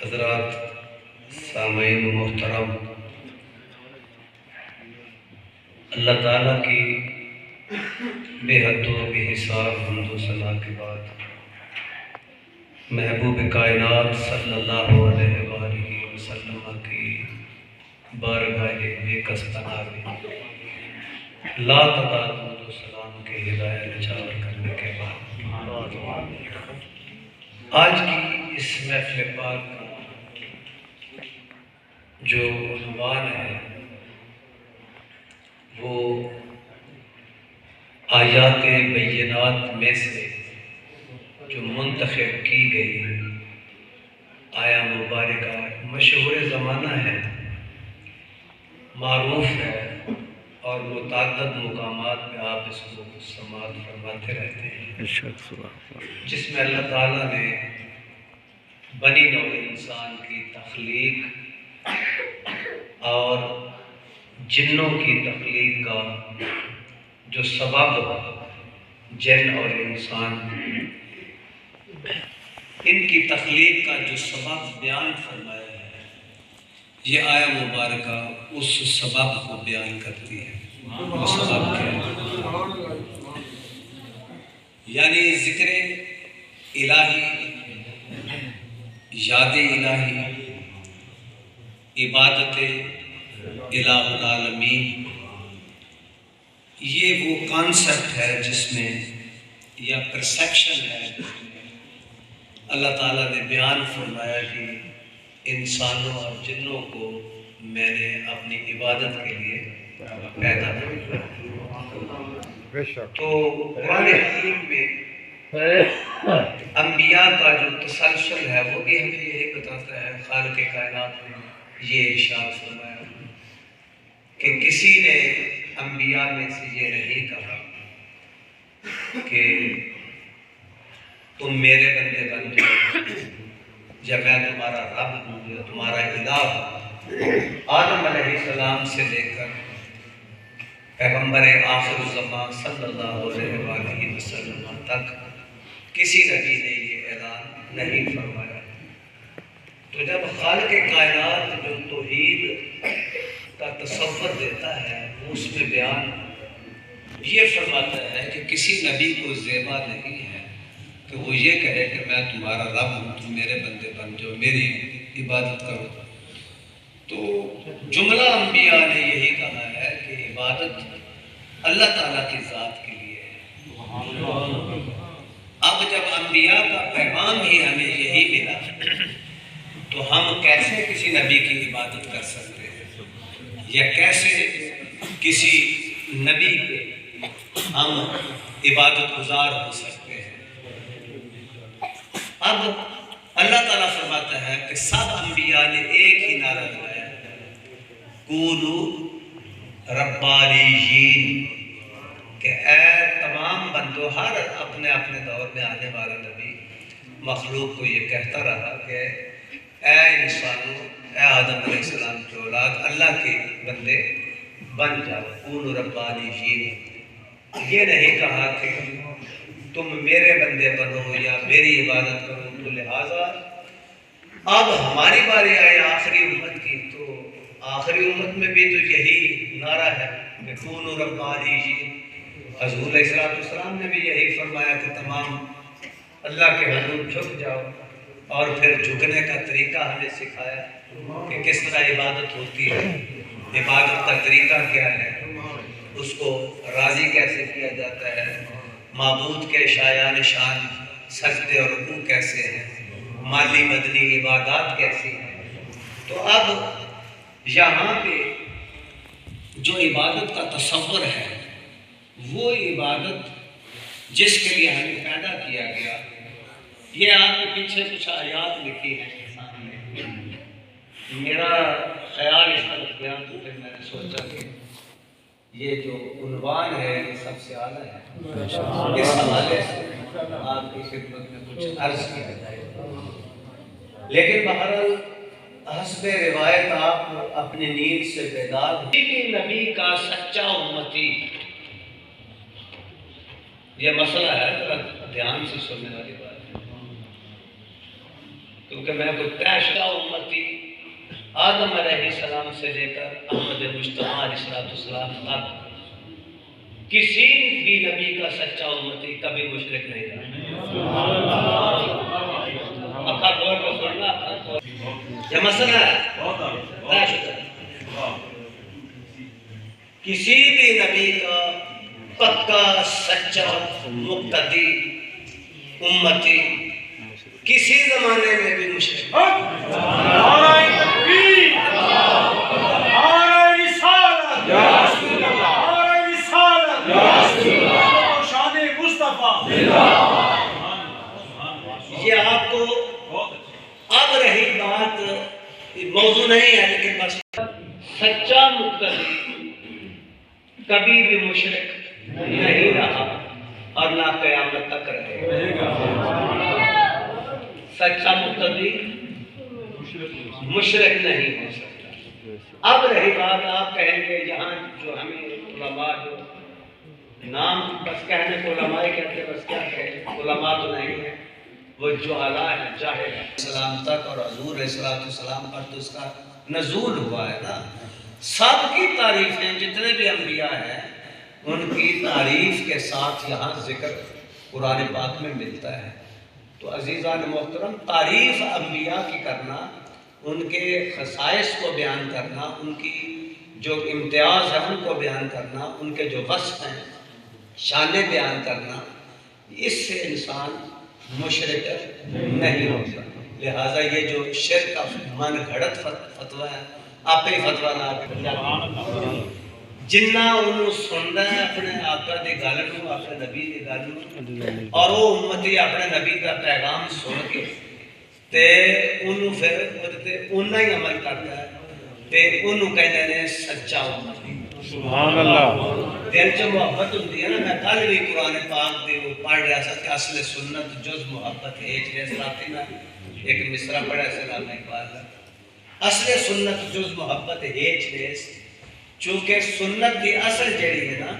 حضرات سامعین محترم، اللہ تعالیٰ کی بے حد و بے حساب حمد و ثنا کے بعد محبوب کائنات صلی اللہ علیہ وآلہ وسلم کی بارگاہ بے کس پناہ میں لا تعداد حمد و سلام کے ہدایت نچار کرنے کے بعد آج کی اس محفل پاک کا جو عنوان ہے وہ آیات بینات میں سے جو منتخب کی گئی آیا مبارکہ مشہور زمانہ ہے، معروف ہے اور متعدد مقامات پہ آپ اس کو سماعت فرماتے رہتے ہیں، جس میں اللہ تعالیٰ نے بنی نوع انسان کی تخلیق اور جنوں کی تخلیق کا جو سبب جن اور انسان ان کی تخلیق کا جو سبب بیان فرمایا ہے، یہ آیا مبارکہ اس سبب کو بیان کرتی ہے۔ وہ سبب کیا ہے؟ یعنی ذکر الہی، یاد الہی، عبادت الہ العالمین، یہ وہ کانسیپٹ ہے جس میں یا پرسیپشن ہے اللہ تعالیٰ نے بیان فرمایا کہ انسانوں اور جنوں کو میں نے اپنی عبادت کے لیے پیدا کیا۔ تو قرآن حکیم میں انبیاء کا جو تسلسل ہے وہ بھی ہمیں یہی بتاتا ہے۔ خالق کائنات نے یہ ارشاد فرمایا کہ کسی نے انبیاء میں سے یہ نہیں کہا کہ تم میرے بندے بن جاؤ یا میں تمہارا رب ہوں یا تمہارا الہ ہوں۔ آدم علیہ السلام سے لے کر پیغمبر آخر الزمان صلی اللہ علیہ وآلہ وسلم تک کسی نبی نے یہ اعلان نہیں فرمایا۔ تو جب خالق کائنات جو توحید کا تصور دیتا ہے اس میں بیان یہ فرماتا ہے کہ کسی نبی کو زیبا نہیں ہے کہ وہ یہ کہے کہ میں تمہارا رب ہوں، تم میرے بندے بن جاؤ، میری عبادت کرو۔ تو جملہ انبیاء نے یہی کہا ہے کہ عبادت اللہ تعالیٰ کی ذات کے لیے ہے۔ اب جب انبیاء کا پیغام ہی ہمیں یہی ملا تو ہم کیسے کسی نبی کی عبادت کر سکتے ہیں یا کیسے کسی نبی کے ہم عبادت گزار ہو سکتے ہیں؟ اب اللہ تعالیٰ فرماتا ہے کہ سب انبیاء نے ایک ہی نعرہ لگایا، کونوا ربانیین، کہ اے تمام بندوں، ہر اپنے اپنے دور میں آنے والا نبی مخلوق کو یہ کہتا رہا کہ اے انسانوں، اے آدم علیہ السلام کی اولاد، اللہ کے بندے بن جاؤ، کونوا ربانیین۔ یہ نہیں کہا کہ تم میرے بندے بنو یا میری عبادت کرو۔ تو لہٰذا اب ہماری باری آئی آخری امت کی، تو آخری امت میں بھی تو یہی نعرہ ہے کہ کونوا ربانیین۔ حضور علیہ السلام نے بھی یہی فرمایا کہ تمام اللہ کے حضور جھک جاؤ، اور پھر جھکنے کا طریقہ ہمیں سکھایا کہ کس طرح عبادت ہوتی ہے، عبادت کا طریقہ کیا ہے، اس کو راضی کیسے کیا جاتا ہے، معبود کے شایان شان سجدے اور رکوع کیسے ہیں، مالی مدنی عبادات کیسی ہیں۔ تو اب یہاں پہ جو عبادت کا تصور ہے وہ عبادت جس کے لیے ہمیں پیدا کیا گیا، یہ آپ کے پیچھے کچھ آیات لکھی ہیں سامنے۔ میرا خیال اس پر گیا تو پھر میں نے سوچا کہ یہ جو عنوان ہے یہ سب سے اعلیٰ ہے، اس حوالے سے آپ کی خدمت میں کچھ عرض کیا جائے۔ لیکن بہرحال حسب روایت آپ اپنی نیند سے بیدار ہیں۔ نبی کا سچا امتی، یہ مسئلہ ہے، ذرا دھیان سے سننے والی بات ہے۔ تو کیونکہ میں کوئی تیشہ امتی آدم علیہ السلام سے لے کر احمد مجتبیٰ علیہ السلام تک کسی بھی نبی کا سچا امتی کبھی مشرک نہیں رہا۔ اکھا غور کو سننا، یہ مسئلہ ہے کسی بھی نبی کا پکا سچا مقتدی امتی کسی زمانے میں بھی مشرک یہ آپ کو اب رہی بات موضوع نہیں ہے، لیکن بس سچا مقتدی کبھی بھی مشرک نہیں رہا اور نہ قیامت تک رہے گا۔ سچا مقتدی مشرک نہیں ہو سکتا۔ اب رہی بات آپ کہیں گے یہاں جو ہمیں علماء جو نام بس کہنے کو علماء کہتے بس کیا کہیں، علماء تو نہیں ہے، وہ جہلاء ہیں، جاہل ہیں۔ السلام تک اور حضور علیہ السلام پر تو اس کا نزول ہوا ہے نا۔ سب کی تعریفیں جتنے بھی انبیاء ہیں ان کی تعریف کے ساتھ یہاں ذکر قرآن پاک میں ملتا ہے۔ تو عزیزان محترم، تعریف انبیاء کی کرنا، ان کے خصائص کو بیان کرنا، ان کی جو امتیاز ہے ان کو بیان کرنا، ان کے جو وصف ہیں شانیں بیان کرنا، اس سے انسان مشرک نہیں ہو سکتا۔ لہٰذا یہ جو شرک کا من گھڑت فتویٰ ہے، آپ ہی فتویٰ نہ جنہ انہوں سننا ہے اپنے آقا دی گل نوں، اپنے نبی دی گل نوں، اور وہ امتی اپنے نبی کا پیغام سن کے تے انہوں پھر انہاں ہی عمل کرتا ہے تے انہوں کہتے ہیں سچا امتی۔ سبحان اللہ۔ دل چ محبت ہوندی ہے نا، میں کل بھی قرآن پاک دے وہ پڑھ رہا تھا کہ اصل سنت جز محبت ہے، جیسے رات میں ایک مصرع پڑھا سے علامہ اقبال کا، اصل سنت جز محبت ہے جیس، چونکہ سنت دی اصل جڑی ہے نا،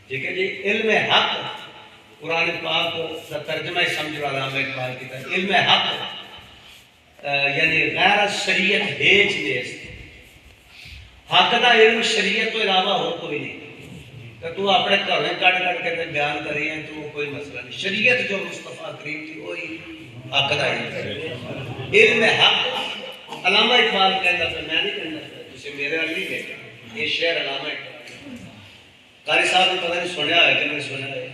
ٹھیک ہے جی، علم حق، قرآن پاک کا ترجمہ سمجھو علامہ اقبال کی طرح، علم حق یعنی غیر شریعت ہیچ نیس، حق دا علم شریعت تو علاوہ ہو کوئی نہیں کہ تو اپنے گھروں کٹ کٹ کے بیان کری ہیں تو کوئی مسئلہ نہیں۔ شریعت جو مصطفیٰ کریم تھی وہی حق دا علم حق۔ علامہ اقبال کہتا تھا، میں نہیں کہنا تھا، جسے میرے والی نہیں دیکھا، یہ شعر علامہ اقبال قاری صاحب نے پتہ نہیں سنیا ہے کہ نہیں سنیا ہے۔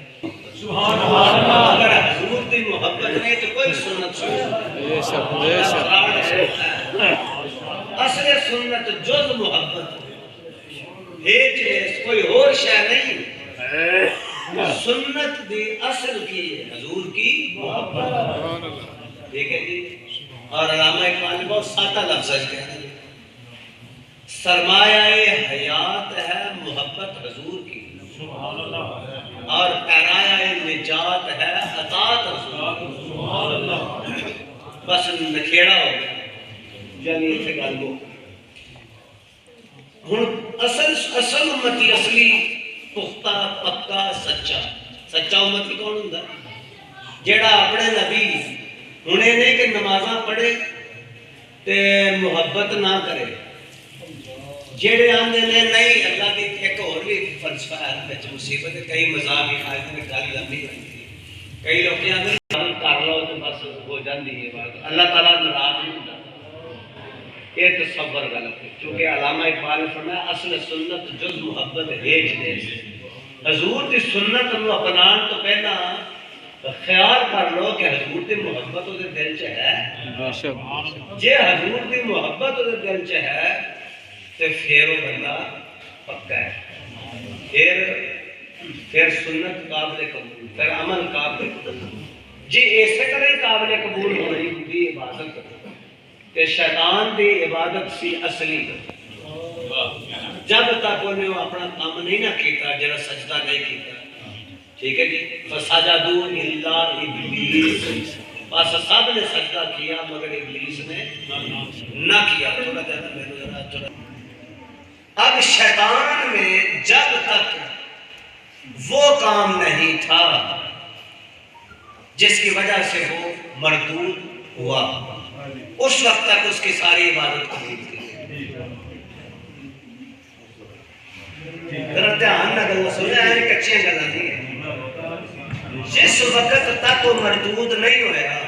سبحان اللہ۔ اگر حضور دی محبت نہیں تو کوئی سنت سنت اصل سنت جز محبت ہیچ ایس کوئی اور شے نہیں۔ سنت دی اصل کی ہے حضور کی محبت، ٹھیک ہے جی۔ اور علامہ اقبال نے بہت سادہ لفظ کہا ہے، سرمایہ حیات ہے محبت حضور کی، اور کرایہ نجات ہے اطاعت حضور کی۔ بس نکھیڑا ہو گیا، یعنی اتنے گل ہو ہن اصل امتی اصلی پختہ پکا سچا امتی کون ہوندا ہے؟ جیڑا اپنے نبی ہنے نہیں کہ نمازاں پڑھے تے محبت نہ کرے، جیڑے آندے نے نہیں اللہ دی ایک اور بھی فلسفہ ہے وچ مصیبت، کئی مذاہب ہی آئے تے گل لمبی ہوندی ہے، کئی لوگ آندے کر لو تے بس ہو جاندی ہے بات، اللہ تعالیٰ ناراض نہیں ہوندا، یہ تصور غلط ہے۔ چونکہ علامہ اقبال نے فرمایا اصل سنت جز محبت ہیچ نیس، حضور دی سنت نو اپنان تو پہلا خیال کر لو کہ حضور دی محبت دے دل چ ہے، جے حضور دی محبت دے دل چ ہے تو پھر وہ بندہ پکا ہے، پھر سنت قابل قبول، پھر عمل قابل قبول۔ جی ایسے طرح قابل قبول ہو رہی ہوئی عبادت کہ شیطان دی عبادت سی اصلی، جب تک انہیں اپنا کام نہیں نہ کیتا، جڑا سجدہ نہیں کیتا، ٹھیک ہے جی، فسجدوا الا ابلیس، بس سب نے سجدہ کیا مگر ابلیس نے نہ کیا۔ تھوڑا زیادہ میرے ذرا تھوڑا اب شیطان میں جب تک وہ کام نہیں تھا جس کی وجہ سے وہ مردود ہوا، اس وقت تک اس کی ساری عبادت قبول تھی. ذرا دھیان نہ گل سنیا ہے، کچیاں گلاں نہیں ہیں. جس وقت تک وہ مردود نہیں ہویا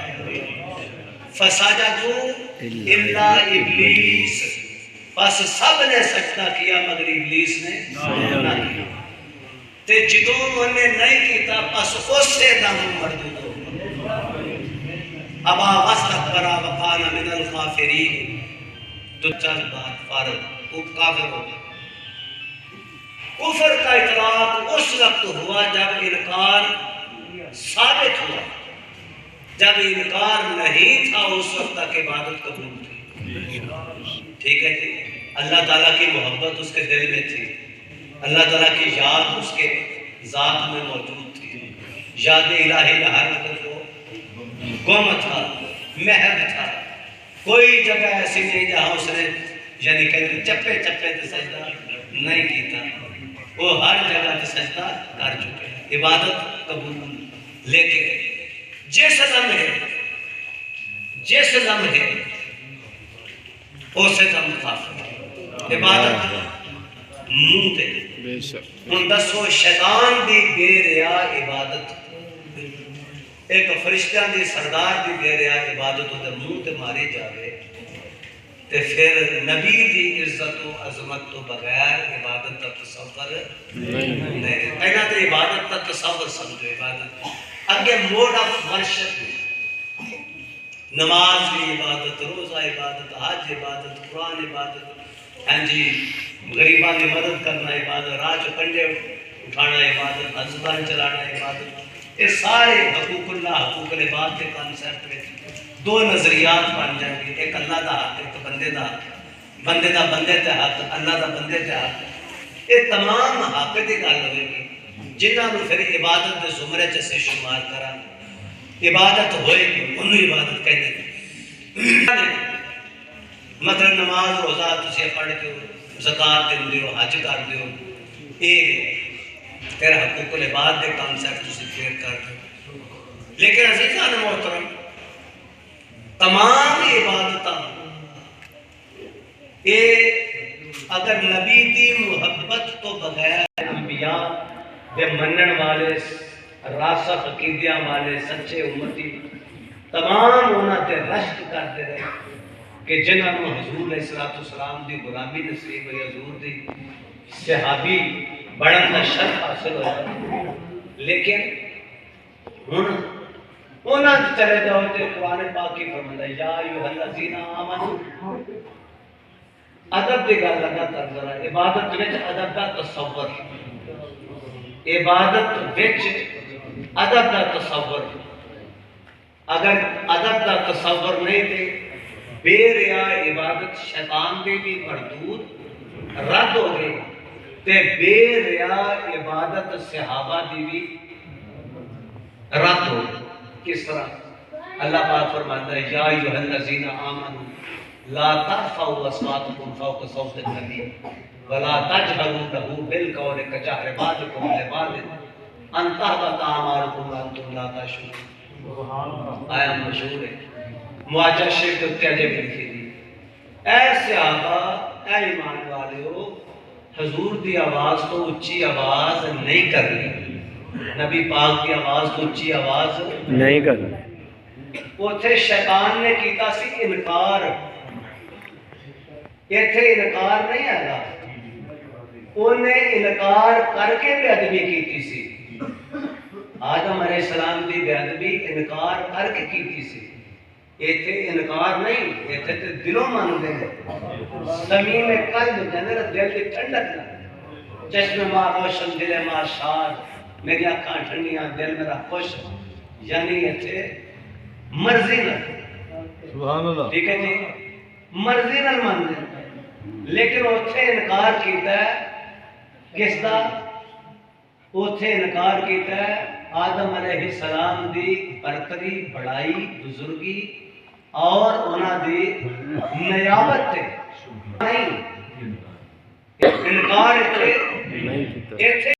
فسجدوا الا ابلیس، بس سب نے سجدہ کیا مگر ابلیس نے نہ کیا. تے جدوں انہوں نے نہیں کیتا بس اسی دم مردود ہو گیا. ابا واستکبر وکان من الکافرین، تو چل بات فارغ، وہ کافر ہو گیا. کفر کا اطلاق اس وقت ہوا جب انکار ثابت ہوا. جب انکار نہیں تھا اس وقت تک عبادت قبول تھی. ٹھیک ہے جی. اللہ تعالیٰ کی محبت اس کے دل میں تھی، اللہ تعالیٰ کی یاد اس کے ذات میں موجود تھی. یاد الہی میں ہر وقت وہ گم تھا، محب تھا. کوئی جگہ ایسی نہیں جہاں اس نے یعنی کہ چپے چپے تے سجدہ نہیں کیتا. وہ ہر جگہ تے سجدہ کر چکے ہیں، عبادت قبول. لیکن جس لمحے اسے دم کافر عبادت منہ تے. ہن دسو شیطان دی بے ریا عبادت، ایک فرشتیاں دی سردار دی بے ریا عبادت تے منہ تے ماری جاوے تے پھر نبی دی عزت و عظمت تو بغیر عبادت کا تصور نہیں. پہلا تو عبادت کا تصور سمجھو. عبادت اگے موڈ آف ورشپ، نماز بھی عبادت، روزہ عبادت، حج عبادت، قرآن عبادت، ہاں جی غریبان کی مدد کرنا عبادت، راہ چ کنڈے اٹھانا عبادت، ہسپتال چلانا عبادت. یہ سارے حقوق اللہ حقوق العباد کے کانسیپٹ میں دو نظریات بن جائیں گے. ایک اللہ دا حق، ایک بندے دا حق. بندے دا بندے تے حق، اللہ دا بندے تے حق. یہ تمام حق دی گل ہوئے گی جنہاں نو پھر عبادت دے زمرے چ سے شمار کران. عبادت ہوئے گی انہوں عبادت کہنے گے. مطلب نماز روزہ تسی پڑھ کے زکات دے ہو، حج کر دے ہو، یہ پھر حقوق العباد دے کانسیپٹ تسی کلیئر کر دے. لیکن عزیزان محترم تمام عبادتاں یہ اگر نبی دی محبت تو بغیر انبیاء دے منن والے راسخ عقیدیاں والے سچے امتی تمام انہاں تے رشک کرتے رہے کہ جنہاں نو حضور علیہ السلام دی غلامی نصیب ہوئی، حضور دی صحابی بڑھن کا شرف حاصل ہوا. لیکن انہاں چلے جاؤ تے قرآن پاک کی فرماتا ہے یا ایھا الذین آمنوا. ادب دی گل لگا کر ذرا. عبادت وچ ادب دا تصور، عبادت وچ ادب دا تصور. اگر ادب دا تصور نہیں تے بے ریا عبادت شیطان دے بھی مردود رد ہو گئی تے بے ریا عبادت صحابہ دی بھی رد ہو گئی. کس طرح؟ اللہ پاک فرماتا ہے یا ایھا الذین آمنوا لا ترفعوا اصواتکم فوق صوت النبی ولا تجهروا له بالقول كجهر بعضكم لبعض ان تحبط اعمالكم وانتم لا تشعرون. آیا مشہور ہے معاجہ شیخ تیجے میں لکھی دی. اے صحابہ، اے ایمان والےو، حضور دی آواز تو اچھی آواز نہیں کرنی، نبی پاک کی آواز کو اچھی آواز نہیں کرنی. اوتھے شیطان نے کیتا سی انکار، ایتھے انکار نہیں آگا. انہیں انکار کر کے بے ادبی کیتی سی. آدم علیہ السلام دی بے ادبی انکار کر کے کیتی سی. ایتھے انکار نہیں، ایتھے تے دلوں مان دے زمین میں قلب جنر دل دی ٹھنڈک نہ چشم ماں روشن دل ماں شاد میری آنکھاں ٹھنڈیاں دل میرا خوش. یعنی ایتھے مرضی نہ، سبحان اللہ، ٹھیک ہے جی، مرضی نہ مان دے. لیکن اوتھے انکار کیتا ہے کس دا؟ اوتھے انکار کیتا ہے آدم علیہ السلام دی برتری بڑائی بزرگی اور انہاں دی نیابت تے نہیں. انکار ایتھے